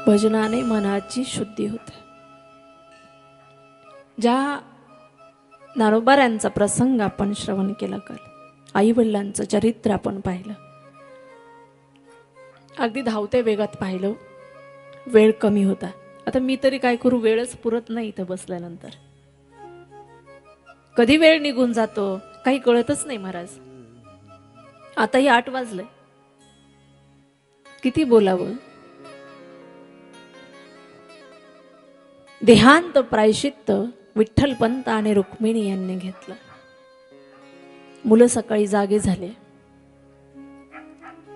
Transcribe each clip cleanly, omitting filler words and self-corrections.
भजनाने मनाची शुद्धी होते. ज्या नारोबाऱ्यांचा प्रसंग आपण श्रवण केला काल, आई वडिलांचं चरित्र आपण पाहिलं, अगदी धावते वेगात पाहिलं, वेळ कमी होता. आता मी तरी काय करू, वेळच पुरत नाही इथं बसल्यानंतर. कधी वेळ निघून जातो काही कळतच नाही महाराज. आताही 8 वाजले, किती बोलावं. देहांत प्रायश्चित्त विठ्ठलपंत आणि रुक्मिणी यांनी घेतलं. मुलं सकाळी जागे झाले.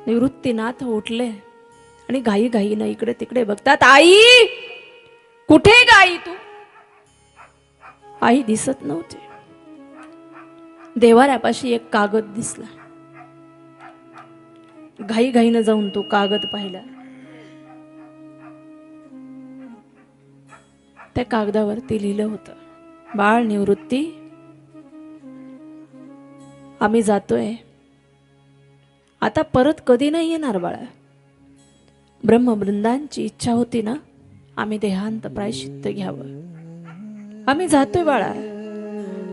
निवृत्तीनाथ उठले आणि घाई घाईनं इकडे तिकडे बघतात. आई कुठे गाई तू? आई दिसत नव्हती. देवाऱ्यापाशी एक कागद दिसला. घाई घाईनं जाऊन तो कागद पाहिला. त्या कागदावरती लिहिलं होतं, बाळ निवृत्ती, आम्ही जातोय, आता परत कधी नाही येणार बाळा. ब्रह्मवृंदांची इच्छा होती ना, आम्ही देहांत प्रायश्चित्त घ्यावं. आम्ही जातोय बाळा,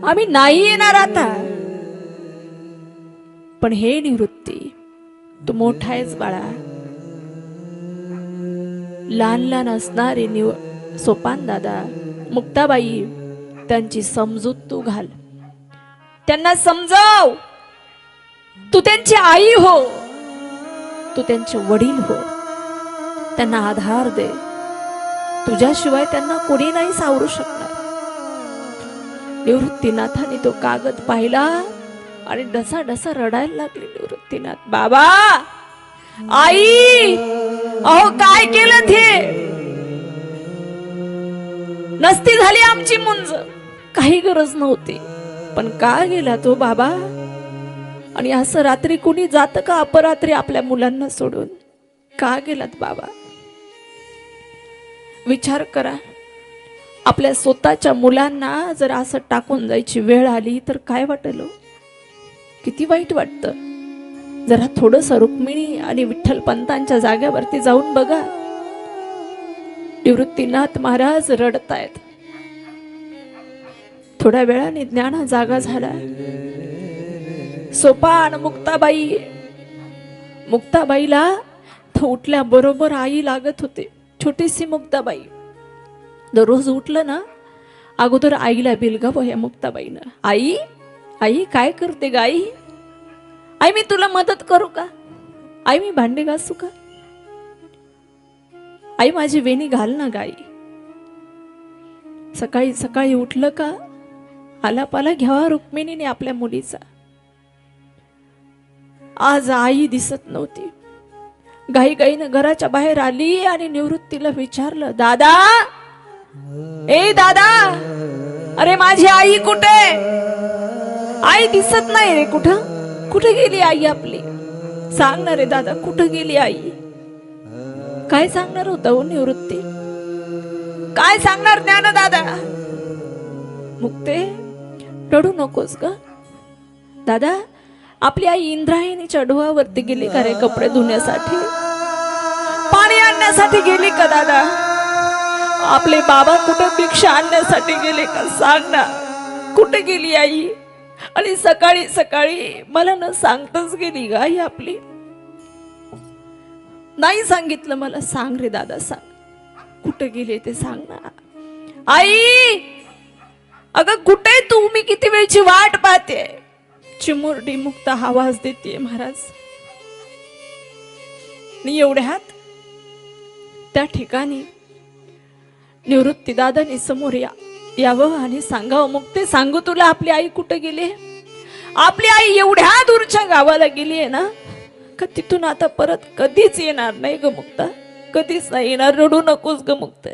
आम्ही नाही येणार आता. पण हे निवृत्ती, तू मोठा आहेस बाळा. लहान लहान असणारे सोपान दादा, मुक्ताबाई, त्यांची समजूत तू घाल. त्यांना समजाव, तू त्यांची आई हो, तू त्यांचे वडील हो. त्यांना आधार दे. तुझ्याशिवाय त्यांना कोणी नाही सावरू शकणार. निवृत्तीनाथाने तो कागद पाहिला आणि डसा डसा रडायला लागली निवृत्तीनाथ. बाबा, आई, अहो काय केलं ते? नसती झाली आमची मुंज, काही गरज नव्हती, पण का गेला तो बाबा? आणि असं रात्री कुणी जातं का अपरात्री आपल्या मुलांना सोडून? का गेलात बाबा? विचार करा, आपल्या स्वतःच्या मुलांना जर असं टाकून जायची वेळ आली तर काय वाटेल? किती वाईट वाटतं. जरा थोडंसं रुक्मिणी आणि विठ्ठल पंतांच्या जागेवरती जाऊन बघा. निवृत्तीनाथ महाराज रडतायत. थोड्या वेळाने ज्ञाना जागा झाला. सोपान मुक्ताबाई, मुक्ताबाईला उठल्या बरोबर आई लागत होते. छोटीशी मुक्ताबाई. दररोज उठलं ना, अगोदर आईला बिलगावं या मुक्ताबाईनं. आई, आई काय करते गाई? आई मी तुला मदत करू का? आई मी भांडे घासू का? आई माझी वेणी घाल ना गाई. सकाळी सकाळी उठलं का आलापाला घ्यावा रुक्मिणीने आपल्या मुलीचा. आज आई दिसत नव्हती. गाई गाईनं घराच्या बाहेर आली आणि निवृत्तीला विचारलं, दादा, ए दादा, अरे माझी आई कुठे? आई दिसत नाही रे. कुठं कुठे गेली आई आपली? सांग ना रे दादा, कुठे गेली आई? काय सांगणार होता हो निवृत्ती? काय सांगणार ज्ञान दादा? मुक्ते, रडू नकोस ग दादा. आपली आई इंद्रायणीच्या डोहावरती गेली का रे कपडे धुण्यासाठी? पाणी आणण्यासाठी गेली का दादा? आपले बाबा कुठे भिक्षा आणण्यासाठी गेले का? सांग ना, कुठे गेली आई? आणि सकाळी सकाळी मला न सांगताच गेली ग आई आपली. नाही सांगितलं मला. सांग रे दादा, सांग कुठे गेले ते सांग ना. आई, अगं कुठे तू? मी किती वेळची वाट पाहते. चिमुरडी मुक्ता आवाज देते महाराज. आणि एवढ्यात त्या ठिकाणी निवृत्ती दादाने समोर यावं आणि सांगावं, मुक्ते सांगू तुला आपली आई कुठे गेली? आपली आई एवढ्या दूरच्या गावाला गेली आहे ना, का तिथून आता परत कधीच येणार नाही ग मुक्ता. कधीच नाही येणार. रडू नकोस ग मुक्ते.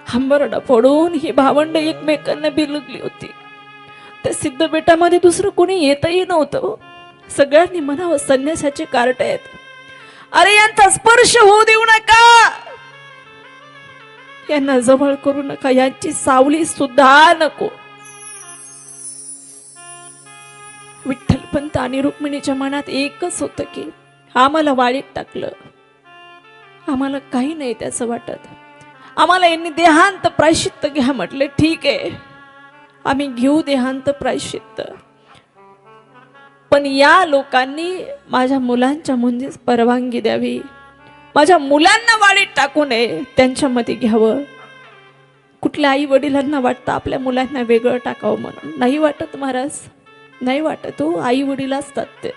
हंबरडा फोडून ही भावंड एकमेकांना बिलगली होती. त्या सिद्ध बेटामध्ये दुसरं कोणी येतही नव्हतं. सगळ्यांनी म्हणावं संन्यासाचे कार्ट आहेत. अरे यांचा स्पर्श होऊ देऊ नका, यांना जवळ करू नका, यांची सावली सुद्धा नको. विठ्ठलपंत आणि रुक्मिणीच्या मनात एकच होतं की आम्हाला वाळीत टाकलं, आम्हाला काही नाही त्याचं वाटत. आम्हाला यांनी देहांत प्रायश्चित्त घ्या म्हटले. ठीक आहे, आम्ही घेऊ देहांत प्रायश्चित्त, पण या लोकांनी माझ्या मुलांच्या मुंजीस परवानगी द्यावी. माझ्या मुलांना वाडीत टाकू नये, त्यांच्यामध्ये घ्यावं. कुठल्या आई वडिलांना वाटतं आपल्या मुलांना वेगळं टाकावं म्हणून? नाही वाटत महाराज, नाही वाटत हो. आई वडील असतात ते.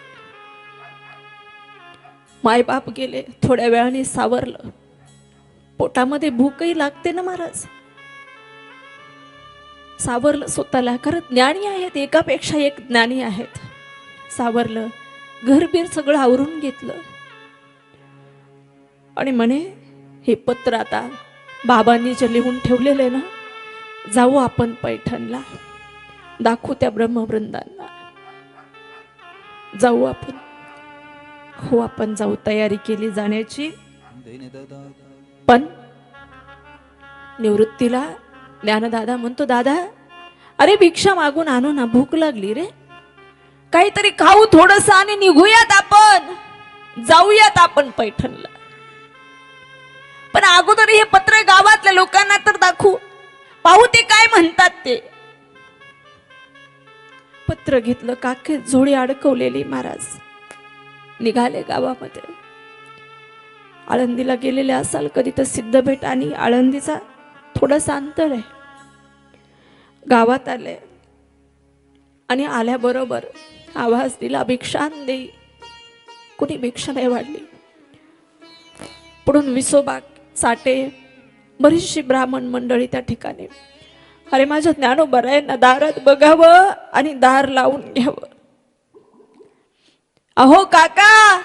मायबाप गेले, थोड्या वेळाने सावरलं. पोटामध्ये भूकही लागते ना महाराज. सावरलं स्वतःला, कारण ज्ञानी आहेत, एकापेक्षा एक ज्ञानी आहेत. सावरलं, घरबीर सगळं आवरून घेतलं आणि म्हणे हे पत्र आता बाबांनी जे लिहून ठेवलेलं आहे ना, जाऊ आपण पैठणला, दाखवू त्या ब्रह्मवृंदांना, जाऊ आपण. हो आपण जाऊ. तयारी केली जाण्याची. पण निवृत्तीला ज्ञानदादा म्हणतो, दादा अरे भिक्षा मागून आणू ना, भूक लागली रे, काहीतरी खाऊ थोडस आणि निघूयात आपण, जाऊयात आपण पैठणला. पण अगोदर हे पत्र गावातल्या लोकांना तर दाखवू, पाहू ते काय म्हणतात ते. पत्र घेतलं, काखे झोळी अडकवलेली महाराज निघाले गावामध्ये. आळंदीला गेलेले असाल कधी तर सिद्धभेट आणि आळंदीचा थोडासा अंतर आहे. गावात आले आणि आल्याबरोबर आवाज दिला, भिक्षान देई. कुणी भिक्षा नाही वाढली. पुढून विसोबा, साठे, बरीचशी ब्राह्मण मंडळी त्या ठिकाणी. अरे माझ्या ज्ञानोबरायांना दारात बघावं आणि दार लावून घ्यावं. अहो काका,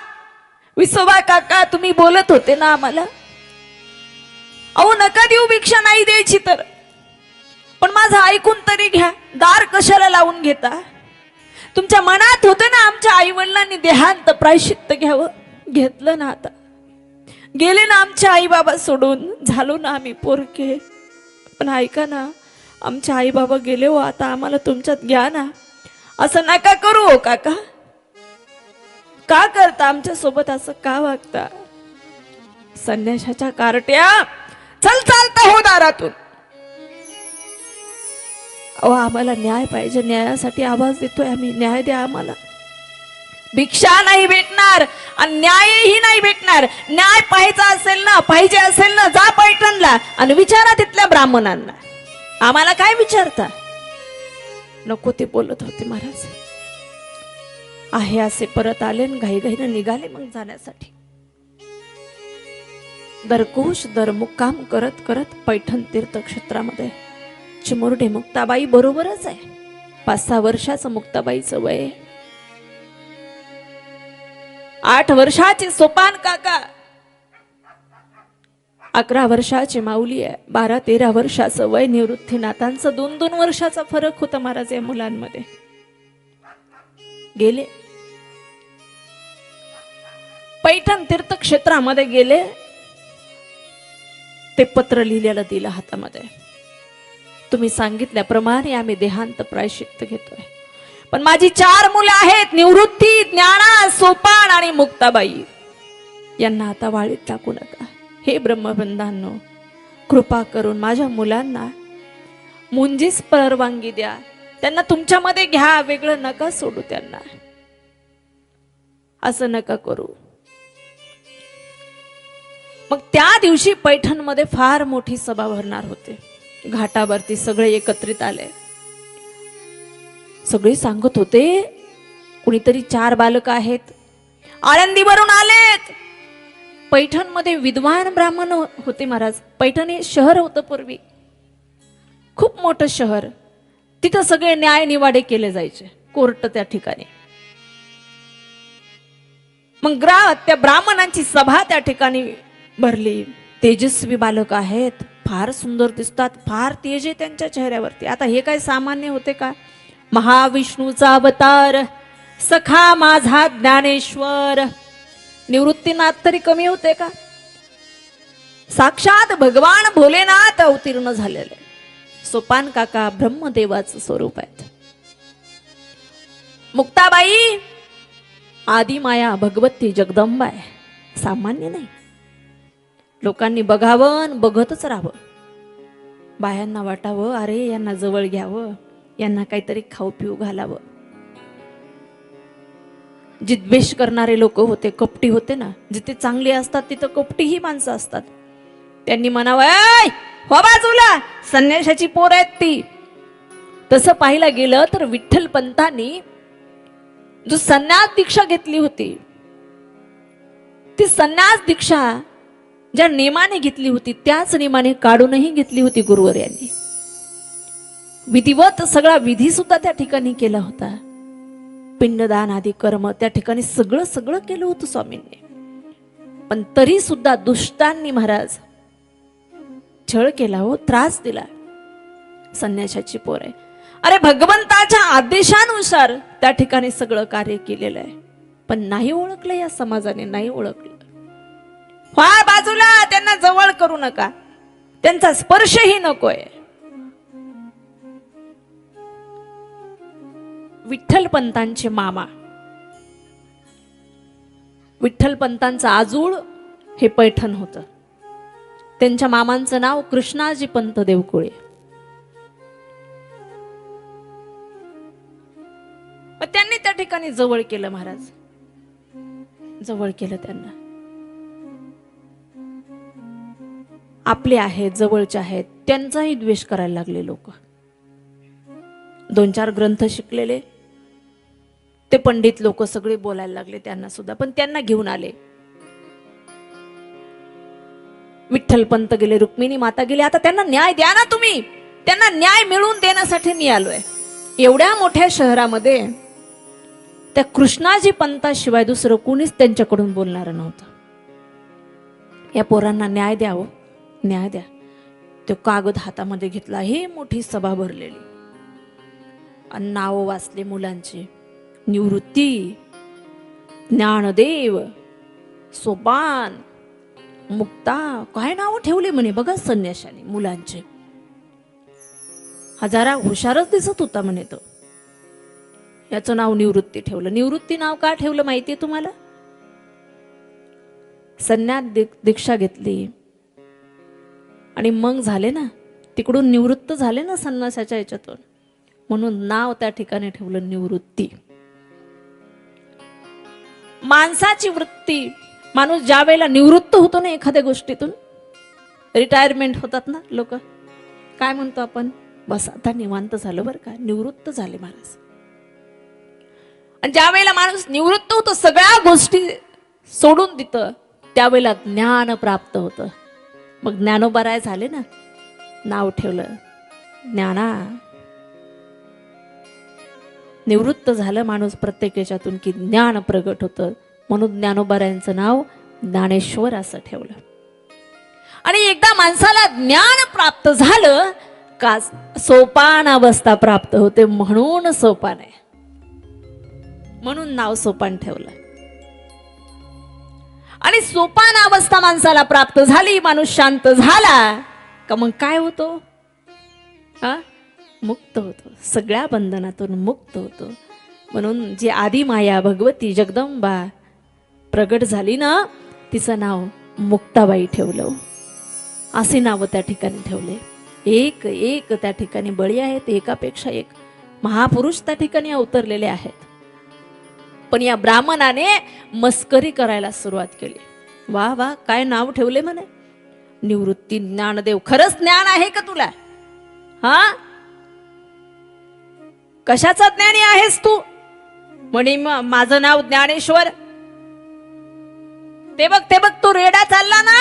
विसोबा काका, तुम्ही बोलत होते ना आम्हाला, अहो नका देऊ भिक्षा, नाही द्यायची तर, पण माझं ऐकून तरी घ्या. दार कशाला लावून घेता? तुमच्या मनात होतं ना आमच्या आई वडिलांनी देहांत प्रायश्चित्त घ्यावं, घेतलं ना. आता गेले ना आमचे आई बाबा सोडून, झालो ना आम्ही पोरके. पण ऐका ना, आमचे आई बाबा गेले हो, आता आम्हाला तुमच्यात घ्या ना. असं नका करू हो काका. का करता आमच्या सोबत असं, का वागता? संन्याशाच्या कारट्या, चल चालता हो दारातून. अहो आम्हाला न्याय पाहिजे, न्यायासाठी आवाज देतोय आम्ही, न्याय द्या आम्हाला. भिक्षा नाही भेटणार आणि न्यायही नाही भेटणार. न्याय पाहायचा असेल ना, पाहिजे असेल ना, जा पैठणला आणि विचारा तिथल्या ब्राह्मणांना. आम्हाला काय विचारता? नको ते बोलत होते महाराज. आहे असे परत आले, घाईघाईनं निघाले मग जाण्यासाठी. दरकोश दरमुक्काम करत करत पैठण तीर्थक्षेत्रामध्ये चिमुरडे मुक्ताबाई बरोबरच आहे. 5-6 वर्षाचं मुक्ताबाईचं वय. 8 वर्षाचे सोपान काका, 11 वर्षाची माऊली आहे, 12-13 वर्षाचं वय निवृत्तीनाथांचं. 2-2 वर्षाचा फरक होता महाराज या मुलांमध्ये. गेले पैठण तीर्थक्षेत्रामध्ये, गेले. ते पत्र लिहिलेलं दिलं हातामध्ये, तुम्ही सांगितल्याप्रमाणे आम्ही देहांत प्रायश्चित्त घेतोय. पण माझी 4 मुलं आहेत, निवृत्ती, ज्ञाना, सोपान आणि मुक्ताबाई. यांना आता वाळीत टाकू नका. हे ब्रह्मबंधांनो, कृपा करून माझ्या मुलांना मुंजीस परवानगी द्या. त्यांना तुमच्यामध्ये घ्या, वेगळं नका सोडू त्यांना. असं नका करू. मग त्या दिवशी पैठणमध्ये फार मोठी सभा भरणार होते. घाटावरती सगळे एकत्रित आले. सगळे सांगत होते, कुणीतरी 4 बालक आहेत, आळंदीवरून आलेत. पैठणमध्ये विद्वान ब्राह्मण होते महाराज. पैठण हे शहर होतं पूर्वी, खूप मोठं शहर. तिथं सगळे न्याय निवाडे केले जायचे, कोर्ट त्या ठिकाणी. मग त्या ब्राह्मणांची सभा त्या ठिकाणी भरली. तेजस्वी बालक आहेत, फार सुंदर दिसतात, फार तेज आहे त्यांच्या चेहऱ्यावरती. आता हे काय सामान्य होते का? महाविष्णूचा अवतार, सखा माझा ज्ञानेश्वर. निवृत्तीनाथ तरी कमी होते का? साक्षात भगवान भोलेनाथ अवतीर्ण झालेले. सोपान काका ब्रह्मदेवाचं स्वरूप आहेत. मुक्ताबाई आदिमाया भगवती जगदंबा आहे, सामान्य नाही. लोकांनी बघावं, बघतच राहावं. बायांना वाटावं, अरे यांना जवळ घ्यावं, यांना काहीतरी खाऊ पिऊ घालावं. जिद्वेष करणारे लोक होते, कपटी होते ना, जिथे चांगली असतात तिथं कपटीही माणसं असतात. त्यांनी म्हणावं, "ऐ, हो बाजूला, संन्याशाची पोर आहेत ती." तसं पाहायला गेलं तर विठ्ठल पंतांनी जो संन्यास दीक्षा घेतली होती, ती संन्यास दीक्षा ज्या नियमाने घेतली होती त्याच नियमाने काढूनही घेतली होती गुरुवर यांनी. विधिवत सगळा विधी सुद्धा त्या ठिकाणी केला होता. पिंडदान आदी कर्म त्या ठिकाणी सगळं सगळं केलं होतं स्वामींनी. पण तरी सुद्धा दुष्टांनी महाराज छळ केला हो, त्रास दिला. संन्याशाची पोर आहे, अरे भगवंताच्या आदेशानुसार त्या ठिकाणी सगळं कार्य केलेलं आहे, पण नाही ओळखलं या समाजाने, नाही ओळखलं. फार बाजूला, त्यांना जवळ करू नका, त्यांचा स्पर्शही नकोय. विठ्ठल पंतांचे मामा, विठ्ठल पंतांचं आजूळ हे पैठण होतं. त्यांच्या मामांचं नाव कृष्णाजी पंत देवकुळे. त्यांनी त्या ठिकाणी जवळ केलं महाराज, जवळ केलं त्यांना. आपले आहेत, जवळचे आहेत, त्यांचाही द्वेष करायला लागले लोक. 2-4 ग्रंथ शिकलेले ते पंडित लोक सगळे बोलायला लागले त्यांना सुद्धा, पण त्यांना घेऊन आले. विठ्ठल पंत गेले, रुक्मिणी माता गेले, आता त्यांना न्याय द्या ना तुम्ही, त्यांना न्याय मिळवून देण्यासाठी मी आलोय. एवढ्या मोठ्या शहरामध्ये त्या कृष्णाजी पंताशिवाय दुसरं कोणीच त्यांच्याकडून बोलणार नव्हतं. या पोरांना न्याय द्या, हो न्याय द्या. तो कागद हातामध्ये घेतला, हे मोठी सभा भरलेली, आणि नाव वाचले मुलांची. निवृत्ती, ज्ञानदेव, सोपान, मुक्ता, काय नाव ठेवले म्हणे बघा संन्याशाने मुलांचे. जरा हुशारच दिसत होता म्हणे तो. याचं नाव निवृत्ती ठेवलं. निवृत्ती नाव का ठेवलं माहितीये तुम्हाला? संन्यास दीक्षा घेतली आणि मग झाले ना, तिकडून निवृत्त झाले ना संन्यासाच्या याच्यातून, म्हणून नाव त्या ठिकाणी ठेवलं निवृत्ती. माणसाची वृत्ती, माणूस ज्या वेळेला निवृत्त होतो ना एखाद्या गोष्टीतून, रिटायरमेंट होतात ना लोक, काय म्हणतो आपण, बस आता निवांत झालं बरं का, निवृत्त झाले महाराज. आणि ज्या वेळेला माणूस निवृत्त होतो, सगळ्या गोष्टी सोडून देतं, त्यावेळेला ज्ञान प्राप्त होतं. मग ज्ञानोबराय झाले ना, नाव ठेवलं ज्ञाना. निवृत्त झालं माणूस प्रत्येक याच्यातून की ज्ञान प्रगट होतं, म्हणून ज्ञानोबरायांचं नाव ज्ञानेश्वर असं ठेवलं. आणि एकदा माणसाला ज्ञान प्राप्त झालं का सोपान अवस्था प्राप्त होते, म्हणून सोपान आहे, म्हणून नाव सोपान ठेवलं. आणि सोपान अवस्था माणसाला प्राप्त झाली, माणूस शांत झाला का मग काय होतो, मुक्त होतो, सगळ्या बंधनातून मुक्त होतो. म्हणून जी आदी माया भगवती जगदंबा प्रगट झाली ना, तिचं नाव मुक्ताबाई ठेवलं. असे नाव त्या ठिकाणी ठेवले. एक एक त्या ठिकाणी बळी आहेत, एकापेक्षा एक महापुरुष त्या ठिकाणी अवतरलेले आहेत. पण या ब्राह्मणाने मस्करी करायला सुरुवात केली. वा वा, काय नाव ठेवले म्हणे, निवृत्ती ज्ञानदेव. खरंच ज्ञान आहे का तुला? कशाचा ज्ञानी आहेस तू? म्हणे माझं नाव ज्ञानेश्वर. ते बघ तो रेडा चालला ना,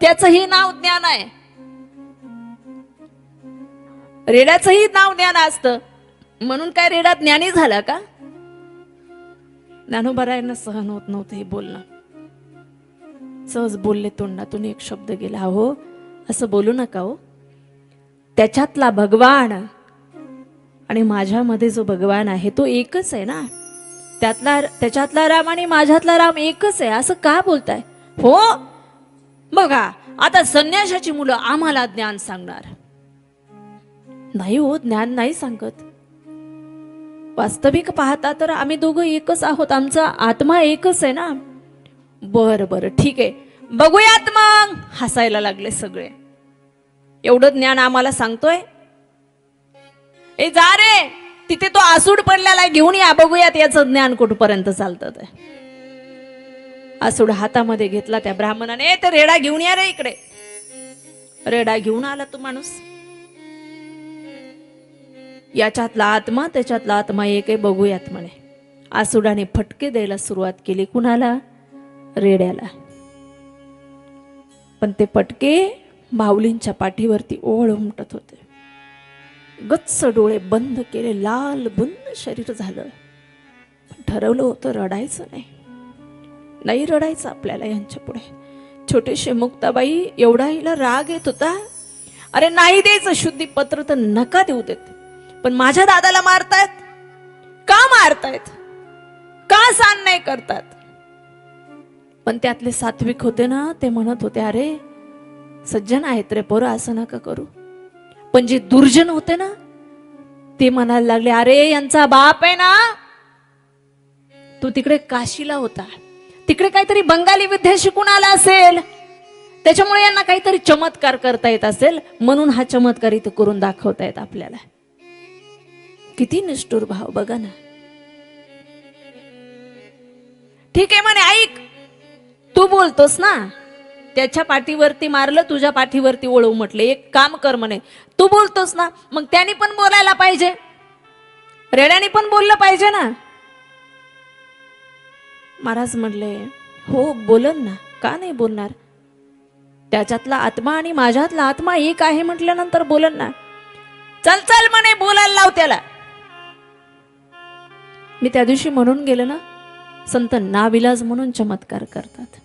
त्याचंही नाव ज्ञान आहे. रेड्याचंही नाव ज्ञान असतं, म्हणून काय रेडा ज्ञानी झाला का? ज्ञानोबरायांना सहन होत नव्हतं हे बोलणं. सहज बोलले, तोंडातून एक शब्द गेला, हो असं बोलू नका हो. त्याच्यातला भगवान आणि माझ्यामध्ये जो भगवान आहे तो एकच आहे ना. त्याच्यातला राम आणि माझ्यातला राम एकच आहे, असं का बोलताय? हो बघा, आता संन्यासाची मुलं आम्हाला ज्ञान सांगणार नाही हो, ज्ञान नाही सांगत. वास्तविक पाहता तर आम्ही दोघं एकच आहोत, आमचा आत्मा एकच आहे ना. बरं ठीक आहे, बघूयात मग. हसायला लागले सगळे. एवढं ज्ञान आम्हाला सांगतोय. ए जा रे, तिथे तो आसूड पडलेला घेऊन या, बघूयात याचं ज्ञान कुठपर्यंत चालतं ते. आसूड हातामध्ये घेतला त्या ब्राह्मणाने. ते रेडा घेऊन या रे इकडे. रेडा घेऊन आला तो माणूस. याच्यातला आत्मा त्याच्यातला आत्मा एक आहे, बघूयात म्हणे. आसूडाने फटके द्यायला सुरुवात केली. कुणाला? रेड्याला. पण ते फटके माऊलींच्या पाठीवरती ओळ उमटत होते. गच्च डोळे बंद केले, लाल बुंद शरीर झालं. पण ठरवलं होतं रडायचं नाही. नाही रडायचं आपल्याला यांच्या पुढे. छोटीशी मुक्ताबाई, एवढा हिला राग येत होता. अरे नाही द्यायचं शुद्धीपत्र तर नका देऊ देत, पण माझ्या दादाला मारतायत. का मारतायत? का सहन नाही करतात? पण त्यातले सात्विक होते ना, ते म्हणत होते अरे सज्जन आहेत रे पोरं, असं नका करू. पण जे दुर्जन होते ना, ते म्हणायला लागले अरे यांचा बाप आहे ना, तो तिकडे काशीला होता, तिकडे काहीतरी बंगाली विद्या शिकून आला असेल, त्याच्यामुळे यांना काहीतरी चमत्कार करता येत असेल, म्हणून हा चमत्कार इथं करून दाखवता येत आपल्याला. किती निष्ठुर भाव बघा ना. ठीक आहे म्हणे, ऐक तू बोलतोस ना, त्याच्या पाठीवरती मारलं, तुझ्या पाठीवरती ओळू म्हटले. एक काम कर म्हणे, तू बोलतोस ना, मग त्याने पण बोलायला पाहिजे, रेड्याने पण बोललं पाहिजे ना. महाराज म्हणले हो बोलन ना, का नाही बोलणार? त्याच्यातला आत्मा आणि माझ्यातला आत्मा एक आहे म्हटल्यानंतर बोलन ना. चल चल म्हणे, बोलायला लाव त्याला. मी त्या दिवशी म्हणून गेले ना, संत नाविलाज म्हणून चमत्कार करतात.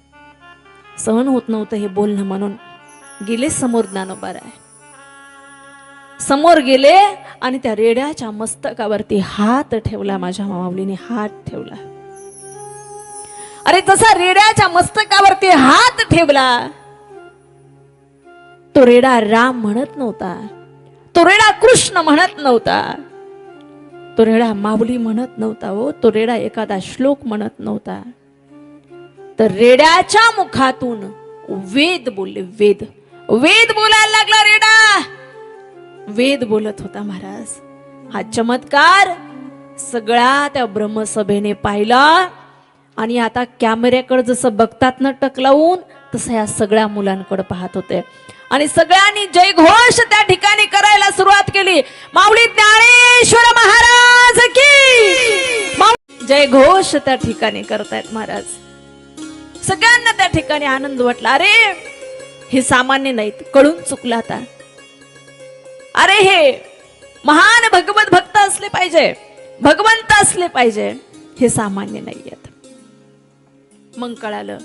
सहन होत नव्हतं हे बोलणं म्हणून गेले समोर ज्ञानोबाराय. समोर गेले आणि त्या रेड्याच्या मस्तकावरती हात ठेवला. माझ्या माऊलीने हात ठेवला. अरे तसा रेड्याच्या मस्तकावरती हात ठेवला. तो रेडा राम म्हणत नव्हता, तो रेडा कृष्ण म्हणत नव्हता, तो रेडा माऊली म्हणत नव्हता. हो, तो रेडा एखादा श्लोक म्हणत नव्हता. तर रेड्याच्या मुखातून वेद बोलले. वेद वेद बोलायला लागला रेडा. वेद बोलत होता महाराज. हा चमत्कार सगळा त्या ब्रह्मसभेने पाहिला. आणि आता कॅमेऱ्याकडे जसं बघतात ना टक लावून, तसं या सगळ्या मुलांकडे पाहत होते. आणि सगळ्यांनी जयघोष त्या ठिकाणी करायला सुरुवात केली. माऊली ज्ञानेश्वर महाराज की जयघोष त्या ठिकाणी करतायत महाराज. सगळ्यांना त्या ठिकाणी आनंद वाटला. अरे हे सामान्य नाहीत, कळून चुकला आता. अरे हे महान भगवत भक्त असले पाहिजे, भगवंत असले पाहिजे, हे सामान्य नाहीयेत. मग कळालं.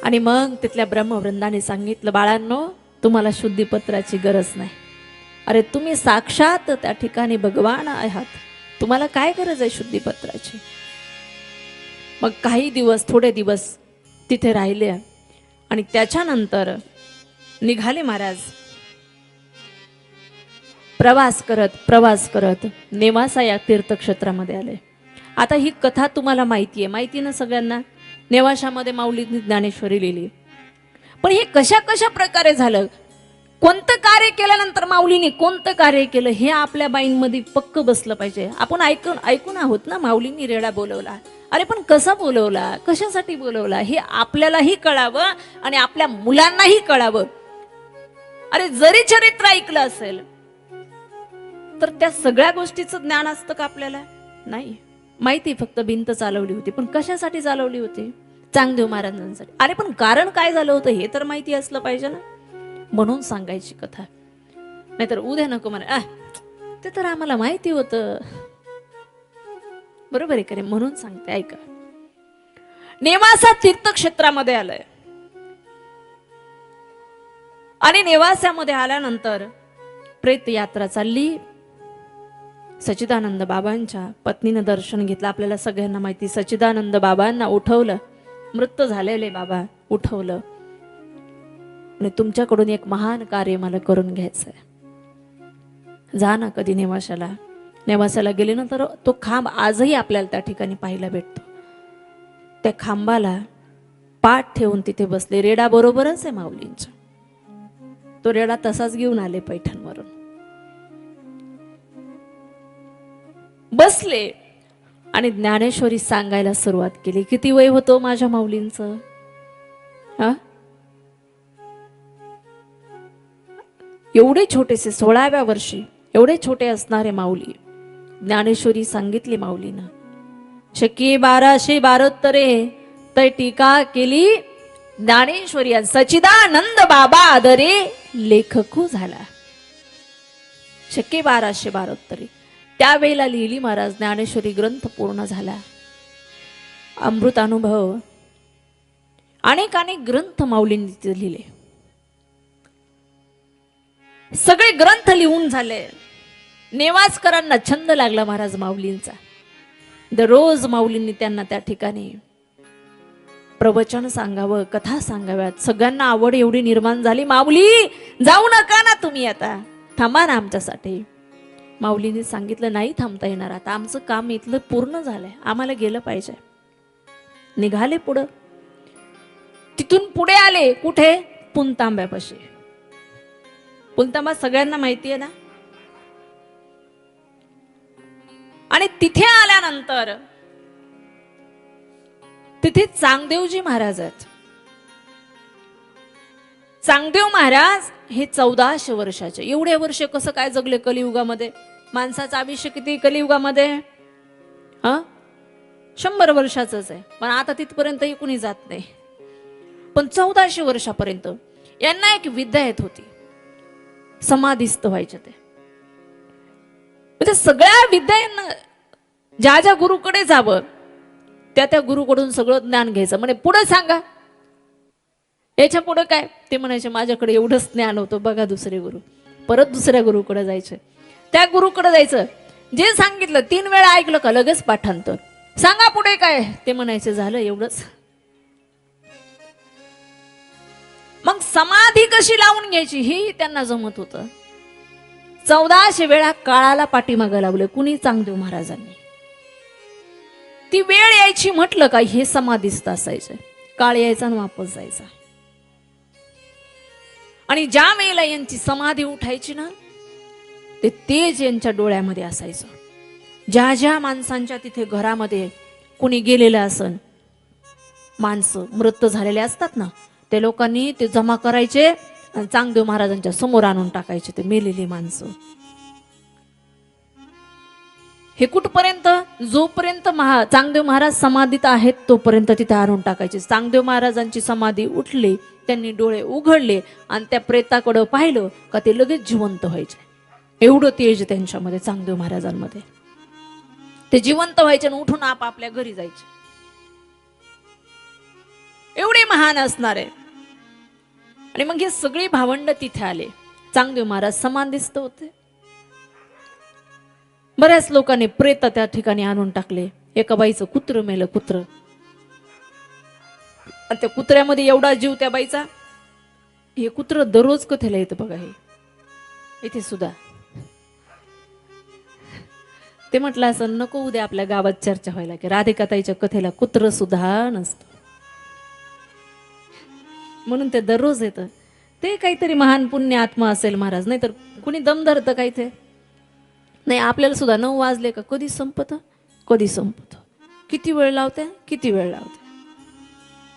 आणि मग तिथल्या ब्रह्मवृंदाने सांगितलं, बाळांनो तुम्हाला शुद्धीपत्राची गरज नाही. अरे तुम्ही साक्षात त्या ठिकाणी भगवान आहात, तुम्हाला काय गरज आहे शुद्धीपत्राची? मग काही दिवस, थोडे दिवस तिथे राहिले आणि त्याच्यानंतर निघाले महाराज. प्रवास करत नेवासा या तीर्थक्षेत्रामध्ये आले. आता ही कथा तुम्हाला माहिती आहे, माहिती ना सगळ्यांना. नेवाशामध्ये माऊलींनी ज्ञानेश्वरी लिहिली. पण हे कशा कशा प्रकारे झालं, कोणतं कार्य केल्यानंतर माऊलीने कोणतं कार्य केलं, हे आपल्या बाईंमध्ये पक्क बसलं पाहिजे. आपण ऐकून आहोत ना, माऊलींनी रेडा बोलवला. अरे पण कसा बोलवला, कशासाठी बोलवला, हे आपल्यालाही कळावं आणि आपल्या मुलांनाही कळावं. अरे जरी चरित्र ऐकलं असेल तर त्या सगळ्या गोष्टीचं ज्ञान असतं का आपल्याला? नाही. माहिती फक्त भिंत चालवली होती, पण कशासाठी चालवली होती? चांगदेव महाराजांसाठी. अरे पण कारण काय झालं होतं हे तर माहिती असलं पाहिजे ना, म्हणून सांगायची कथा. नाहीतर उद्या नको म्हणा ते तर आम्हाला माहिती होतं. बरोबर आहे का रे? म्हणून सांगते, ऐका. नेवासा तीर्थक्षेत्रामध्ये आलंय आणि नेवासामध्ये आल्यानंतर प्रेत यात्रा चालली. सच्चिदानंद बाबांच्या पत्नीनं दर्शन घेतलं. आपल्याला सगळ्यांना माहिती, सच्चिदानंद बाबांना उठवलं, मृत झालेले बाबा उठवलं आणि तुमच्याकडून एक महान कार्य मला करून घ्यायचंय. जा ना कधी नेवाशाला. नेवासाला गेले ना तर तो खांब आजही आपल्याला त्या ठिकाणी पाहायला भेटतो. त्या खांबाला पाठ ठेवून तिथे बसले. रेडा बरोबरच आहे माऊलींच्या. तो रेडा तसाच घेऊन आले पैठणवरून. बसले आणि ज्ञानेश्वरी सांगायला सुरुवात केली. किती वय होतं माझ्या माऊलींचं? एवढे छोटेसे, 16व्या वर्षी एवढे छोटे असणारे माऊली. ज्ञानेश्वरी सांगितली माऊलीनं, शकी 1272 तै टीका केली ज्ञानेश्वरी सचिदानंद बाबा आदरे लेखकू झाला. शक्य 1272 त्यावेळेला लिहिली महाराज. ज्ञानेश्वरी ग्रंथ पूर्ण झाला. अमृत अनुभव अनेक ग्रंथ माऊलींनी तिथे लिहिले. सगळे ग्रंथ लिहून झाले. नेवाजकरांना छंद लागला महाराज माऊलींचा. दररोज माऊलींनी त्यांना त्या ठिकाणी प्रवचन सांगावं, कथा सांगाव्यात. सगळ्यांना आवड एवढी निर्माण झाली. माऊली जाऊ नका ना तुम्ही, आता थांबा ना आमच्यासाठी. माऊलीने सांगितलं, नाही थांबता येणार, आता आमचं काम इथलं पूर्ण झालंय, आम्हाला गेलं पाहिजे. निघाले पुढं. तिथून पुढे आले कुठे? पुणतांब्यापाशी. पुणतांबा सगळ्यांना माहिती आहे ना. आणि तिथे आल्यानंतर तिथे चांगदेवजी महाराज आहेत. चांगदेव महाराज हे 1400 वर्षाचे. एवढे वर्ष कसं काय जगले कलियुगामध्ये? माणसाचं आयुष्य किती कलियुगामध्ये? 100 वर्षाचंच आहे. पण आता तिथपर्यंतही कुणी जात नाही. पण 1400 वर्षापर्यंत यांना एक विद्या येत होती, समाधिस्थ व्हायचे. ते म्हणजे सगळ्या विद्या यांना ज्या ज्या गुरुकडे जावं त्या गुरुकडून सगळं ज्ञान घ्यायचं. म्हणे पुढे सांगा, याच्या पुढे काय? ते म्हणायचे माझ्याकडे एवढंच ज्ञान होतं, बघा दुसरे गुरु. परत दुसऱ्या गुरुकडे जायचं. त्या गुरुकडे जायचं, जे सांगितलं 3 वेळा ऐकलं का लगेच पाठांतर. सांगा पुढे काय? ते म्हणायचे झालं एवढंच. मग समाधी कशी लावून घ्यायची ही त्यांना जमत होतं. 1400 वेळा काळाला पाठीमागं लावलं कुणी? चांगदेव महाराजांनी. ती वेळ यायची म्हटलं का हे समाधीस्थ असायचे. काळ यायचा आणि वापस जायचा. आणि ज्या वेळेला यांची समाधी उठायची ना, ते तेज यांच्या डोळ्यामध्ये असायचं. ज्या ज्या माणसांच्या तिथे घरामध्ये कुणी गेलेलं असन, माणसं मृत झालेले असतात ना, ते लोकांनी ते जमा करायचे आणि चांगदेव महाराजांच्या समोर आणून टाकायचे ते मेलेली माणसं. हे कुठपर्यंत? जोपर्यंत चांगदेव महाराज समाधीत आहेत तोपर्यंत तिथे आणून टाकायचे. चांगदेव महाराजांची समाधी उठली, त्यांनी डोळे उघडले आणि त्या प्रेताकडे पाहिलं का ते लगेच जिवंत व्हायचे. एवढं तेज त्यांच्यामध्ये, चांगदेव महाराजांमध्ये. ते जिवंत व्हायचे आणि उठून आपापल्या घरी जायचे. एवढे महान असणार आहे. आणि मग हे सगळी भावंड तिथे आले. चांगदेव महाराज समाधीस्थ होते. बऱ्याच लोकांनी प्रेत त्या ठिकाणी आणून टाकले. एका बाईचं कुत्र मेलं, कुत्र. आणि त्या कुत्र्यामध्ये एवढा जीव त्या बाईचा. हे कुत्र दररोज कथेला येतं बघा. हे इथे सुद्धा ते म्हटलं असं, नको उद्या आपल्या गावात चर्चा व्हायला की राधिकाताईच्या कथेला कुत्र सुद्धा नसतं, म्हणून ते दररोज येतं. ते काहीतरी महान पुण्य आत्मा असेल महाराज, नाही तर कुणी दम धरतं काय ते नाही. आपल्याला सुद्धा 9 वाजले का कधी संपत, कधी संपत, किती वेळ लावते, किती वेळ लावते.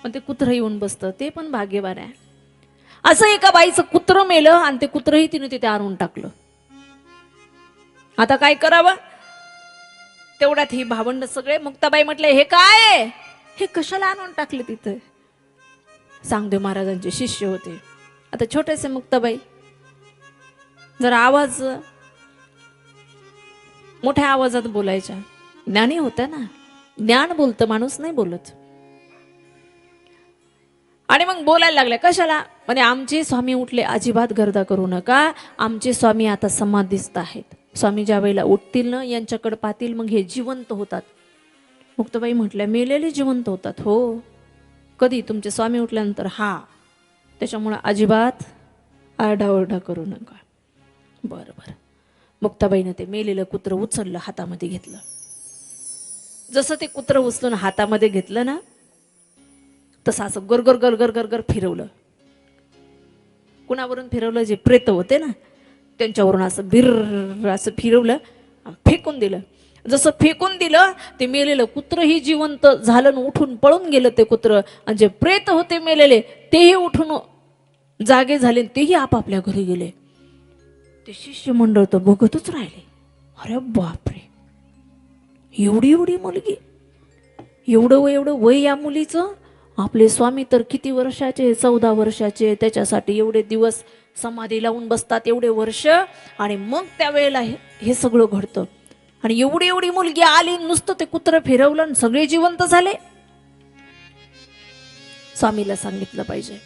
पण ते कुत्र येऊन बसतं, ते पण भाग्यवान आहे. असं एका बाईचं कुत्र मेलं आणि ते कुत्रही तिने तिथे आणून टाकलं. आता काय करावं? तेवढ्यात ही भावंड सगळे. मुक्ताबाई म्हटले, हे काय? हे कशाला आणून टाकले तिथे? चांगदेव महाराजांचे शिष्य होते. आता छोटेसे मुक्ताबाई जरा आवाज मोठ्या आवाजात बोलायच्या. ज्ञानी होत्या ना, ज्ञान बोलतं, माणूस नाही बोलत. आणि मग बोलायला लागल्या. कशाला? म्हणजे आमचे स्वामी उठले, अजिबात गर्दा करू नका, आमचे स्वामी आता समाधीस्थ आहेत. स्वामी ज्या वेळेला उठतील ना, यांच्याकडे पाहतील, मग हे जिवंत होतात. मुक्ताबाई म्हटल्या, मेलेले जिवंत होतात? हो. कधी? तुमचे स्वामी उठल्यानंतर? हा. त्याच्यामुळे अजिबात आरडाओरडा करू नका. बरं बरं. मुक्ताबाईनं ते मेलेलं कुत्र उचललं, हातामध्ये घेतलं. जसं ते कुत्र उचलून हातामध्ये घेतलं ना, तसं असं गरगर गरगर गरगर फिरवलं. कुणावरून फिरवलं? जे प्रेत होते ना त्यांच्यावरून असं बिर असं फिरवलं, फेकून दिलं. जसं फेकून दिलं ते मेलेलं कुत्रही जिवंत झालं, उठून पळून गेलं ते कुत्र. आणि जे प्रेत होते मेलेले तेही उठून जागे झाले, तेही आपापल्या घरी गेले. ते शिष्यमंडळ तर बघतच राहिले. अरे बापरे, एवढी एवढी मुलगी, एवढं वय या मुलीचं. आपले स्वामी तर किती वर्षाचे, 14 वर्षाचे. त्याच्यासाठी एवढे दिवस समाधी लावून बसतात, एवढे वर्ष, आणि मग त्यावेळेला हे सगळं घडतं. आणि एवढी एवढी मुलगी आली, नुसतं ते कुत्र फिरवलं आणि सगळे जिवंत झाले. स्वामीला सांगितलं पाहिजे.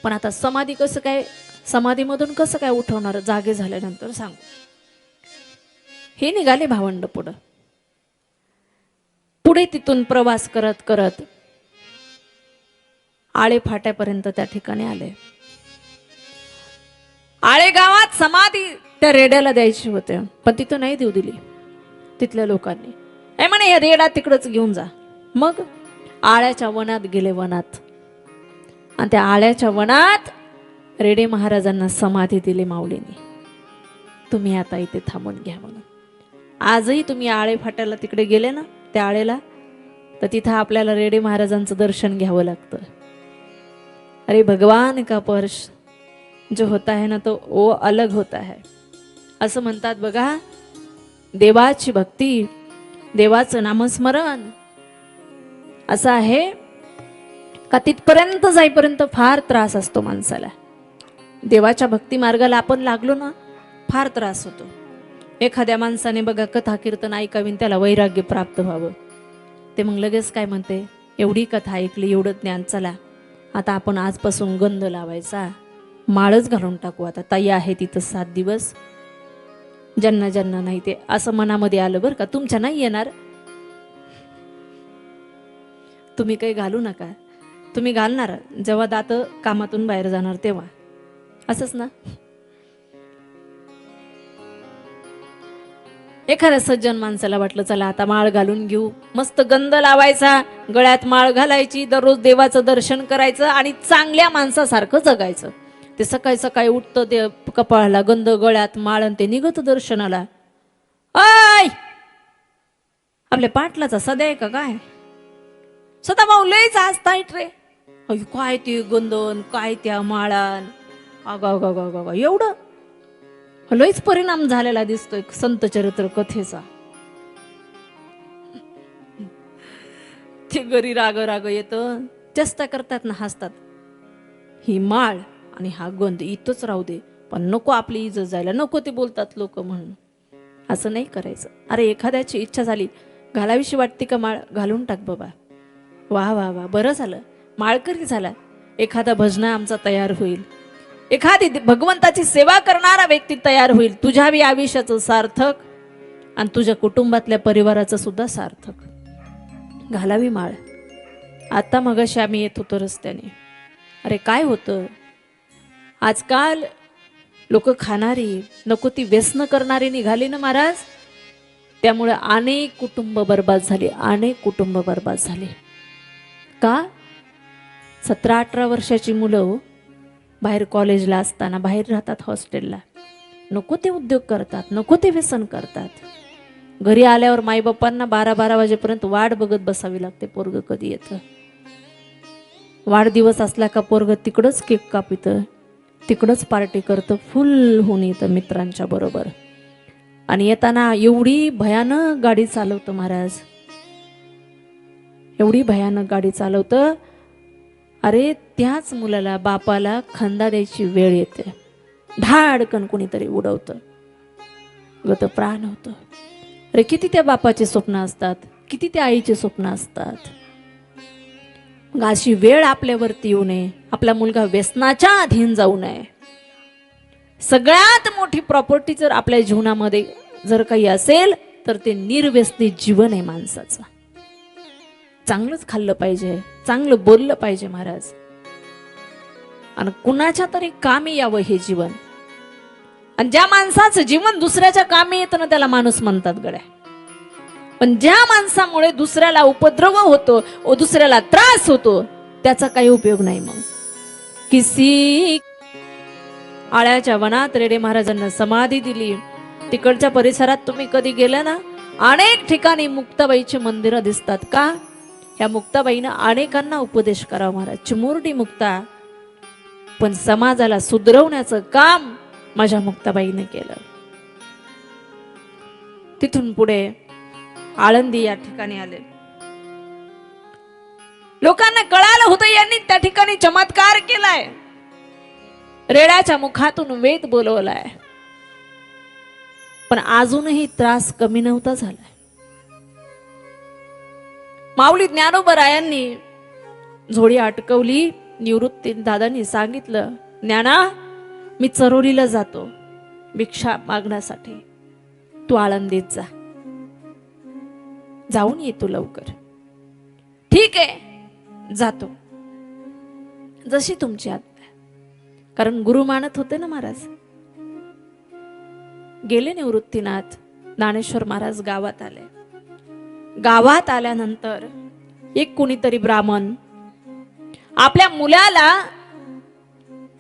पण आता समाधी कसं काय, समाधीमधून कसं काय उठवणार जागे झाल्यानंतर, सांगू. हे निघाले भावंड पुढे तिथून प्रवास करत करत आळे फाट्यापर्यंत त्या ठिकाणी आले. आळे गावात समाधी त्या रेड्याला द्यायची होते, पण तिथं नाही देऊ दिली तिथल्या लोकांनी. ए म्हणे, हे रेडा तिकडच घेऊन जा. मग आळ्याच्या वनात गेले, वनात. आणि त्या आळ्याच्या वनात रेडे महाराजांना समाधी दिली माऊलीने. तुम्ही आता इथे थांबून घ्या म्हणून. आजही तुम्ही आळे फाट्याला तिकडे गेले ना, त्या आळेला, तर तिथं आपल्याला रेडे महाराजांचं दर्शन घ्यावं लागतं. अरे भगवान का स्पर्श जो होता है ना, तो वो अलग होता है. असं म्हणतात बघा. देवाची भक्ती, देवाचं नामस्मरण असं आहे का तिथपर्यंत जाईपर्यंत फार त्रास असतो माणसाला. देवाच्या भक्ती मार्गाला आपण लागलो ना, फार त्रास होतो. एखाद्या माणसाने बघा कथा कीर्तन ऐकावीन, त्याला वैराग्य प्राप्त व्हावं, ते मग लगेच काय म्हणते, एवढी कथा ऐकली, एवढं ज्ञान, चला आता आपण आजपासून गंध लावायचा, माळच घालून टाकू. आता ताई आहे तिथं 7 दिवस, ज्यांना ज्यांना नाही ते असं मनामध्ये आलं बरं का. तुमच्या नाही येणार, तुम्ही काही घालू नका. तुम्ही घालणार जेव्हा दात कामातून बाहेर जाणार तेव्हा, असंच ना. एखाद्या सज्जन माणसाला वाटलं चला आता माळ घालून घेऊ, मस्त गंध लावायचा, गळ्यात माळ घालायची, दररोज देवाचं दर्शन करायचं आणि चांगल्या माणसासारखं जगायचं. ते सकाळी सकाळी उठतं, ते कपाळाला गंध, गळ्यात माळ, आणि ते निघत दर्शनाला. आय आपल्या पाटलाचा सध्या आहे का काय? सदा भाऊ लयच आज ताईट रे. काय ते गंधन, काय त्या माळान, अगा एवढं लयच परिणाम झालेला दिसतोय संत चरित्र कथेचा. ते घरी राग येतं, चेष्टा करतात ना, हसतात. ही माळ आणि हा गंध इथंच राहू दे, पण नको आपली इज्जत जायला, नको ते बोलतात लोक म्हणून. असं नाही करायचं. अरे एखाद्याची इच्छा झाली, घालावीशी वाटते का माळ, घालून टाक बाबा. वा वा वा, बरं झालं माळकरी झाला. एखादा भजना आमचा तयार होईल, एखादी भगवंताची सेवा करणारा व्यक्ती तयार होईल. तुझ्या बी आयुष्याचं सार्थक आणि तुझ्या कुटुंबातल्या परिवाराचं सुद्धा सार्थक. घालावी माळ. आता मगाशी आम्ही येत होतो रस्त्याने, अरे काय होतं आजकाल, लोक खाणारी, नको ती व्यसन करणारी निघाली ना महाराज. त्यामुळे अनेक कुटुंब बर्बाद झाले, अनेक कुटुंब बर्बाद झाले. का? 17-18 वर्षाची मुलं बाहेर कॉलेजला असताना बाहेर राहतात, हॉस्टेलला, नको ते उद्योग करतात, नको ते व्यसन करतात. घरी आल्यावर माईबापांना 12-12 वाजेपर्यंत वाट बघत बसावी लागते, पोरग कधी येतं. वाढदिवस असला का पोरग तिकडंच केक कापितं, तिकडंच पार्टी करतं, फुल होऊन येतं मित्रांच्या बरोबर. आणि येताना एवढी भयानक गाडी चालवतं महाराज, एवढी भयानक गाडी चालवतं. अरे त्याच मुलाला, बापाला खंदा द्यायची वेळ येते, धाडकन कोणीतरी उडवतं, गत प्राण होतं. अरे किती त्या बापाचे स्वप्न असतात, किती त्या आईचे स्वप्न असतात. अशी वेळ आपल्यावरती येऊ नये, आपला मुलगा व्यसनाच्या अधीन जाऊ नये. सगळ्यात मोठी प्रॉपर्टी जर आपल्या जीवनामध्ये जर काही असेल तर ते निर्व्यसनी जीवन आहे माणसाचं. चांगलंच खाल्लं पाहिजे, चांगलं बोललं पाहिजे महाराज, आणि कुणाच्या तरी कामी यावं हे जीवन. आणि ज्या माणसाचं जीवन दुसऱ्याच्या कामी येतं ना, त्याला माणूस म्हणतात गड्या. पण ज्या माणसामुळे दुसऱ्याला उपद्रव होतो, दुसऱ्याला त्रास होतो, त्याचा काही उपयोग नाही. मग किसी आळ्याच्या वनात रेडे महाराजांना समाधी दिली. तिकडच्या परिसरात तुम्ही कधी गेला ना, अनेक ठिकाणी मुक्ताबाईची मंदिरं दिसतात. का? या मुक्ताबाईनं अनेकांना उपदेश करावा. महाराज चिमुरडी मुक्ता, पण समाजाला सुधरवण्याचं काम माझ्या मुक्ताबाईने केलं. तिथून पुढे आळंदी या ठिकाणी आले. लोकांना कळालं होतं यांनी त्या ठिकाणी चमत्कार केलाय, रेड्याच्या मुखातून वेद बोलवलाय, पण अजूनही त्रास कमी नव्हता झालाय. माऊली ज्ञानोबरायांनी झोळी अटकवली. निवृत्ती दादांनी सांगितलं, ज्ञाना मी चरोलीला जातो भिक्षा मागण्यासाठी, तू आळंदीत जा, जाऊन ये तू लवकर. ठीक आहे जातो, जशी तुमची आज्ञा. कारण गुरु मानत होते ना महाराज. गेले निवृत्तीनाथ. ज्ञानेश्वर महाराज गावात आले. गावात आल्यानंतर एक कुणीतरी ब्राह्मण आपल्या मुलाला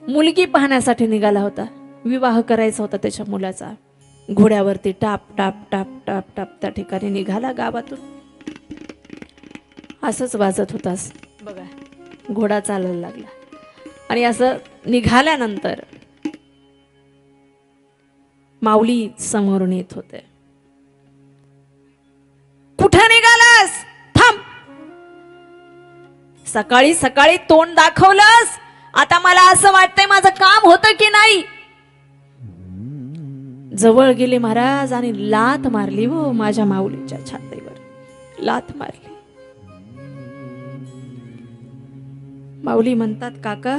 मुलगी पाहण्यासाठी निघाला होता. विवाह करायचा होता त्याच्या मुलाचा. घोड्यावरती टाप टाप टाप टाप टाप त्या ठिकाणी निघाला गावातून. असंच वाजत होतास बघा, घोडा चालायला लागला. आणि असं निघाल्यानंतर माऊली समोरून येत होते. कुठं निघालास? थांब. सकाळी सकाळी तोंड दाखवलंस, आता मला असं वाटतंय माझं काम होतं की नाही. जवळ गेले महाराज आणि लात मारली. हो माझ्या माऊलीच्या छातीवर लात मारली. माऊली म्हणतात, काका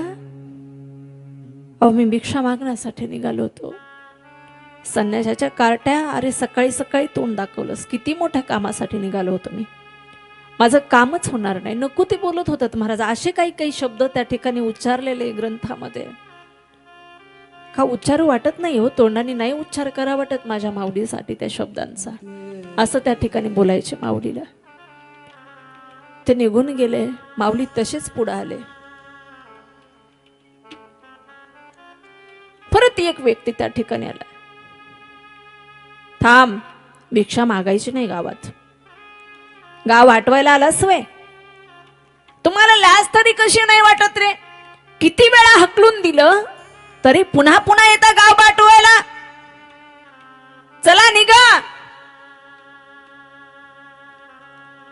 अहो मी भिक्षा मागण्यासाठी निघालो होतो. संन्यासाच्या कार्ट्या, अरे सकाळी सकाळी तोंड दाखवलंस, किती मोठ्या कामासाठी निघालो होतो मी, माझं कामच होणार नाही. नको ते बोलत होतात महाराज. असे काही काही शब्द त्या ठिकाणी उच्चारलेले ग्रंथामध्ये. का उच्चारू वाटत नाही हो, तोंडाने नाही उच्चार करा वाटत माझ्या माऊलीसाठी त्या शब्दांचा, असं त्या ठिकाणी बोलायचे माऊलीला. ते निघून गेले. माऊली तसेच पुढे आले. परत एक व्यक्ती त्या ठिकाणी आला. थांब, भिक्षा मागायची नाही गावात. गाव आठवायला आलास वय? तुम्हाला लाज तरी कशी नाही वाटत रे? किती वेळा हकलून दिलं तरी पुन्हा पुन्हा येता गाव बाटवायला. चला निघा.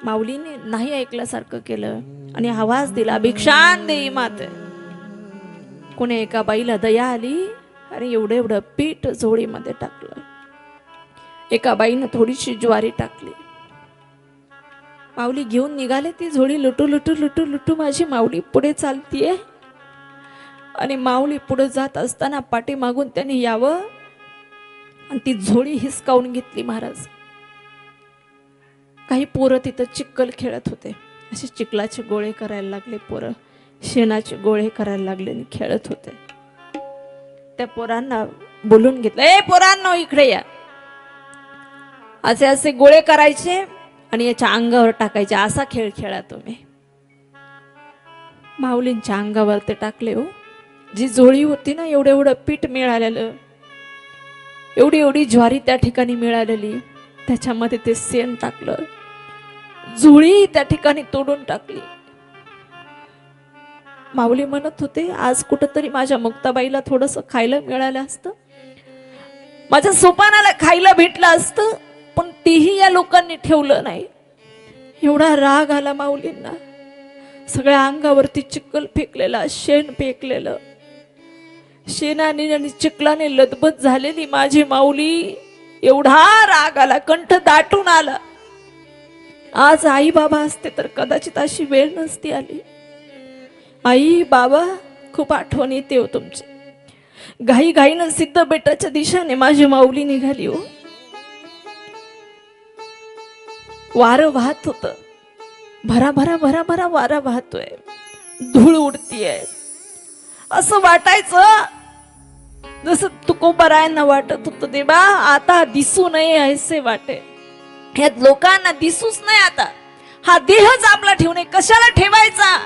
माऊलीने नाही ऐकल्यासारखं केलं आणि आवाज दिला, भिक्षान देई माते. कोणी एका बाईला दया आली आणि एवढं एवढं पीठ झोळीमध्ये टाकलं. एका बाईनं थोडीशी ज्वारी टाकली. माऊली घेऊन निघाले ती झोळी. लुटू लुटू लुटू लुटू माझी माऊली पुढे चालतीये. आणि माऊली पुढे जात असताना पाठीमागून त्यांनी यावं आणि ती झोळी हिसकावून घेतली महाराज. काही पोरं तिथं चिखल खेळत होते. असे चिखलाचे गोळे करायला लागले पोरं, शेणाचे गोळे करायला लागले आणि खेळत होते. त्या पोरांना बोलून घेतलं, ए पोरांनो इकडे या. असे असे गोळे करायचे आणि याच्या अंगावर टाकायचे, असा खेळ खेळा तुम्ही. माऊलींच्या अंगावर ते टाकले. हो जी झोळी होती ना, एवढं एवढं पीठ मिळालेलं, एवढी एवढी ज्वारी त्या ठिकाणी मिळालेली, त्याच्यामध्ये ते शेण टाकलं. झोळी त्या ठिकाणी तोडून टाकली. माऊली म्हणत होते, आज कुठंतरी माझ्या मुक्ताबाईला थोडंसं खायला मिळालं असतं, माझ्या सोपानाला खायला भेटलं असतं, पण तेही या लोकांनी ठेवलं नाही. एवढा राग आला माऊलींना. सगळ्या अंगावरती चिखल फेकलेला, शेण फेकलेलं, शेणाने आणि चिखलाने लदबद झालेली माझी माऊली. एवढा राग आला, कंठ दाटून आला. आज आई बाबा असते तर कदाचित अशी वेळ नसती आली. आई बाबा खूप आठवण येते हो तुमची. घाई घाईनं सिद्ध बेटाच्या दिशेने माझी माऊली निघाली. हो वारं वाहत होत, भरा भरा भरा भरा वारा वाहतोय, धूळ उडतीये. असं वाटायचं जसं तुकोबारायांना वाटत होतं, देवा आता दिसू नये ऐसे वाटे. ह्या लोकांना दिसूच नाही आता. हा देहच आपला ठेवणे, कशाला ठेवायचा?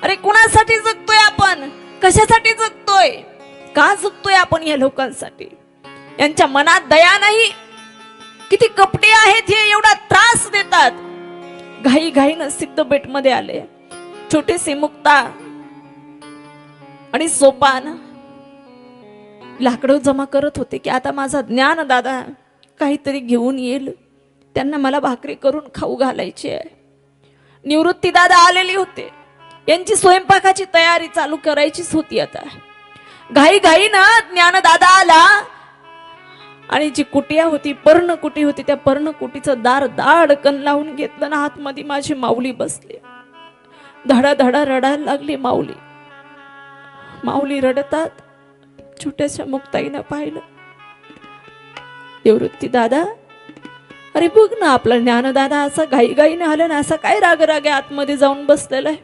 अरे कुणासाठी जगतोय आपण? कशासाठी जगतोय? का जगतोय आपण या लोकांसाठी? यांच्या मनात दया नाही? किती कपटे आहेत हे, एवढा त्रास देतात. घाई घाईनं सिद्धपेठ मध्ये आले. छोटेसे मुक्ता आणि सोपान लाकडं जमा करत होते की आता माझा ज्ञान दादा काहीतरी घेऊन येईल, त्यांना मला भाकरी करून खाऊ घालायची आहे. निवृत्ती दादा आलेली होते, यांची स्वयंपाकाची तयारी चालू करायचीच होती. आता घाई घाईनं ज्ञानदादा आला आणि जी कुटिया होती, पर्णकुटी होती, त्या पर्णकुटीचं दार दाडकन लावून घेतलं ना आतमध्ये माझी माऊली बसली. धडा धडा रडायला लागली माऊली. माऊली रडतात. छोट्याशा मुक्ताईनं पाहिलं. निवृत्ती दादा, अरे बघ ना आपला ज्ञानदादा असा घाईघाईने आला ना, असा काय राग आतमध्ये जाऊन बसलेला आहे.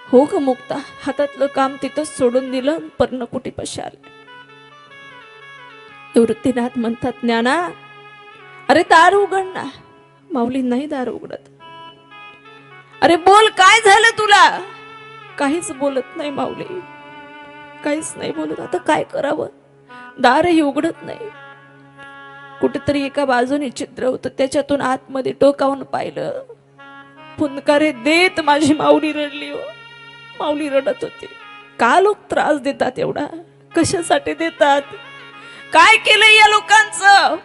हो ग मुक्ता, हातातलं काम तिथंच सोडून दिलं, पर्णकुटीपाशी आले. निवृत्तीनाथ म्हणतात, ज्ञाना अरे दार उघड ना. माऊली नाही दार उघडत. अरे बोल, काय झालं तुला? काहीच बोलत नाही माऊली, काहीच नाही बोलत. आता काय करावं? दारही उघडत नाही. कुठेतरी एका बाजूने छिद्र होतं, त्याच्यातून आतमध्ये टोकावून पाहिलं. फुंकारे देत माझी माऊली रडली. हो, माऊली रडत होती. का लोक त्रास देतात एवढा? कशासाठी देतात? काय केलंय या लोकांचं?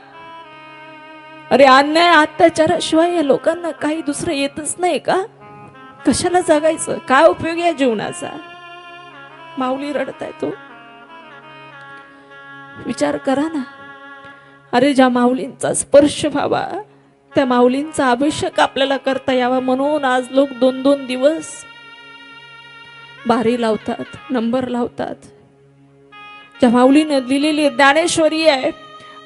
अरे अन्याय अत्याचाराशिवाय या लोकांना काही दुसरं येतच नाही का? कशाला जगायचं? काय उपयोग या जीवनाचा? माऊली रडत आहे. तो विचार करा ना. अरे ज्या माऊलींचा स्पर्श व्हावा, त्या माऊलींचा अभिषेक आपल्याला करता यावा म्हणून आज लोक 2-2 दिवस बारी लावतात, नंबर लावतात. ज्या माऊलीने लिहिलेली ज्ञानेश्वरी आहे,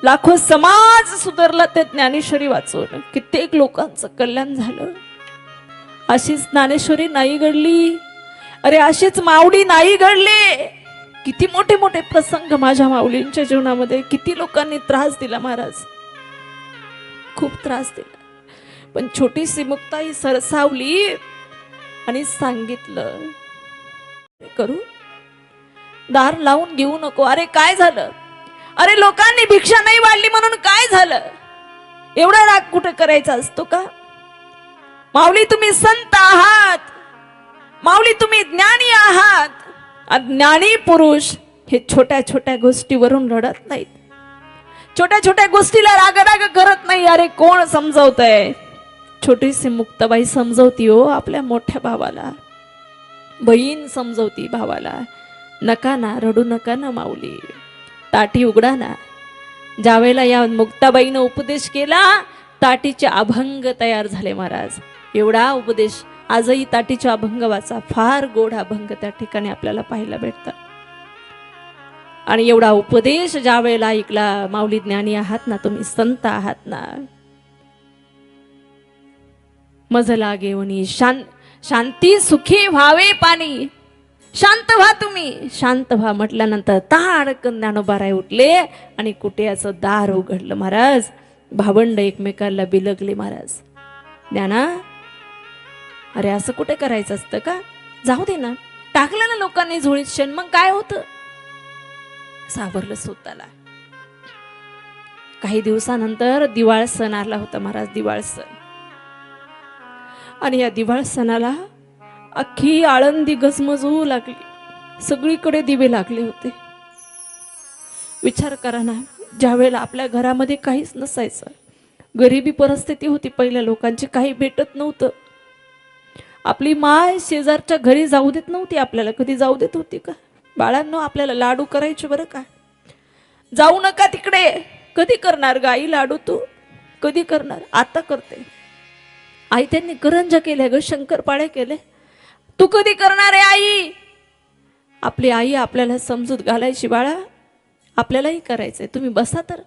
लाखो समाज सुधारला त्या ज्ञानेश्वरी वाचून. कित्येक लोकांचं कल्याण झालं. अशीच ज्ञानेश्वरी नाही घडली, अरे अशीच माऊली नाही घडले. किती मोठे मोठे प्रसंग माझ्या माऊलींच्या जीवनामध्ये. किती लोकांनी त्रास दिला महाराज, खूप त्रास दिला. पण छोटीशी मुक्ताई सरसावली आणि सांगितलं, करू दार लावून घेऊ नको. अरे काय झालं? अरे लोकांनी भिक्षा नाही वाढली म्हणून काय झालं? एवढा राग कुठे करायचा असतो का? माऊली तुम्ही संत आहात, माऊली तुम्ही ज्ञानी आहात. अज्ञानी पुरुष हे छोट्या छोट्या गोष्टीवरून रडत नाहीत, छोट्या छोट्या गोष्टीला राग करत नाही. अरे कोण समजवतंय? छोटीशी मुक्ताबाई समजवती हो आपल्या मोठ्या भावाला. बहीण समजवती भावाला, नका ना रडू नका ना माऊली, ताटी उघडा ना. ज्यावेळेला या मुक्ताबाईनं उपदेश केला, ताटीचे अभंग तयार झाले महाराज. एवढा उपदेश आजही ताटीचे अभंग वाचा, फार गोड अभंग त्या ठिकाणी आपल्याला पाहायला भेटतात. आणि एवढा उपदेश ज्या वेळेला ऐकला, माऊली ज्ञानी आहात ना तुम्ही, संत आहात ना, मज लागेवनी शांती सुखी व्हावे पाणी. शांत व्हा तुम्ही, शांत व्हा म्हटल्यानंतर ताडकन ज्ञानोबाराय उठले आणि कुटियाचं दार उघडलं महाराज. भावंड एकमेकाला बिलगले महाराज. ज्ञाना, अरे असं कुठे करायचं असतं का? जाऊ दे ना, टाकलं ना लोकांनी झोळीत शेण, मग काय होतं? सावरलं स्वतःला. काही दिवसानंतर दिवाळ सण आला होता महाराज, दिवाळ सण. आणि या दिवाळ सणाला अख्खी आळंदी गजमजू लागली, सगळीकडे दिवे लागले होते. विचार करा ना, ज्या वेळेला आपल्या घरामध्ये काहीच नसायचं, गरिबी परिस्थिती होती पहिल्या लोकांची, काही भेटत नव्हतं. आपली माय शेजारच्या घरी जाऊ देत नव्हती आपल्याला. कधी जाऊ देत होती का? बाळांनो, आपल्याला लाडू करायचे बरं का, जाऊ नका तिकडे. कधी करणार गाई लाडू? तू कधी करणार? आता करते आई. त्यांनी करंजा केल्या ग, शंकरपाळे केले, तू कधी करणार आहे आई? आपली आई आपल्याला समजूत घालायची, बाळा आपल्यालाही करायचंय, तुम्ही बसा तर,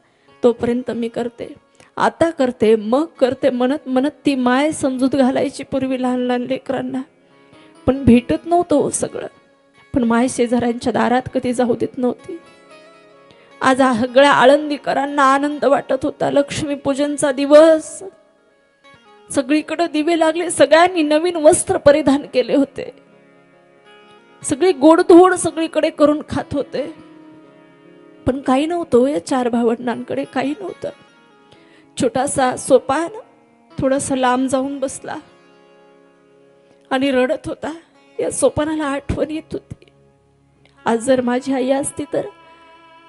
तोपर्यंत मी करते, आता करते, मग करते म्हणत म्हणत ती माय समजूत घालायची पूर्वी लहान लहान लेकरांना. पण भेटत नव्हतं सगळं. पण माय शेजाऱ्यांच्या दारात कधी जाऊ देत नव्हती. आज सगळ्या आळंदीकरांना आनंद वाटत होता. लक्ष्मीपूजनचा दिवस, सगळीकडे दिवे लागले, सगळ्यांनी नवीन वस्त्र परिधान केले होते. सगळी गोडधोड सगळीकडे करून खात होते, पण काही नव्हतं या 4 भावंडांकडे, काही नव्हतं. छोटासा सोपान थोडासा लांब जाऊन बसला आणि रडत होता. या सोपानाला आठवण येत होती, आज जर माझी आई असती तर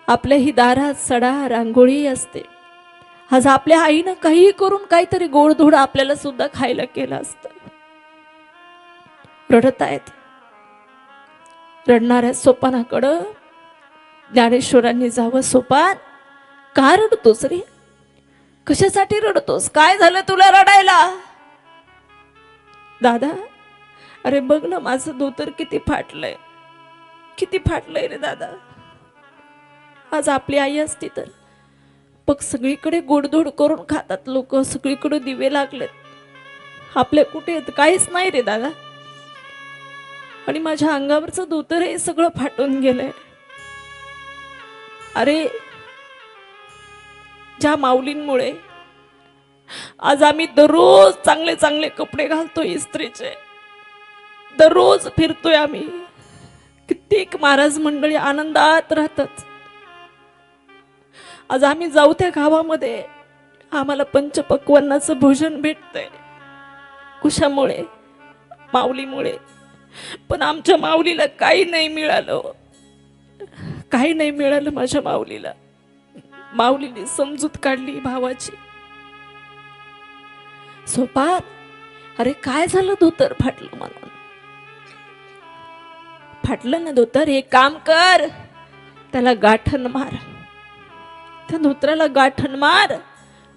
आपल्याही दारात सडा रांगोळी असते. आज आपल्या आईनं काही करून काहीतरी गोडधोड आपल्याला सुद्धा खायला केलं असतं. रडत आहेत. रडणाऱ्या सोपानाकडं ज्ञानेश्वरांनी जावं, सोपान का रडतोस रे? कशासाठी रडतोस? काय झालं तुला रडायला? दादा, अरे बघ ना माझं धोतर किती फाटलंय, किती फाटलंय रे दादा. आज आपली आई असती तर बघ सगळीकडे गोडधोड करून खातात लोक, सगळीकडे दिवे लागलेत, आपल्या कुठे येत काहीच नाही रे दादा. आणि माझ्या अंगावरचं धोतर हे सगळं फाटून गेलंय. अरे ज्या माऊलींमुळे आज आम्ही दररोज चांगले चांगले कपडे घालतोय इस्त्रीचे, दररोज फिरतोय आम्ही, कित्येक महाराज मंडळी आनंदात राहतात. आज आम्ही जाऊ त्या गावामध्ये आम्हाला पंचपक्वान्नाचं भोजन भेटतंय, कुशामुळे? माऊलीमुळे. पण आमच्या माऊलीला काही नाही मिळालं, काही नाही मिळालं माझ्या माऊलीला. माऊलीने समजूत काढली भावाची. सोपान, अरे काय झालं धोतर फाटलं म्हणून? फाटलं ना धोतर, एक काम कर, त्याला गाठण मार, त्या धोत्राला गाठण मार,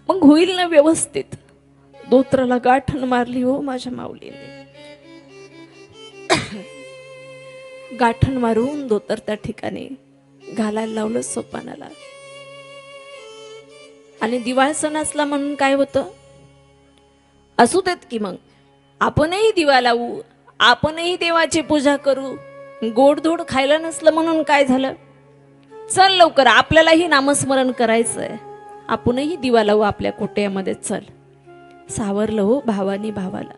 मग होईल ना व्यवस्थित. धोत्राला गाठण मारली हो माझ्या माऊलीने. गाठण मारून धोतर त्या ठिकाणी घालायला लावलं सोपानाला. आणि दिवाळ सण असला म्हणून काय होतं, असू देत की मग आपणही दिवा लावू, आपणही देवाची पूजा करू. गोडधोड खायला नसलं म्हणून काय झालं, चल लवकर आपल्यालाही नामस्मरण करायचंय, आपणही दिवा लावू आपल्या कोट्यामध्ये, चल. सावरलं हो भावानी भावाला.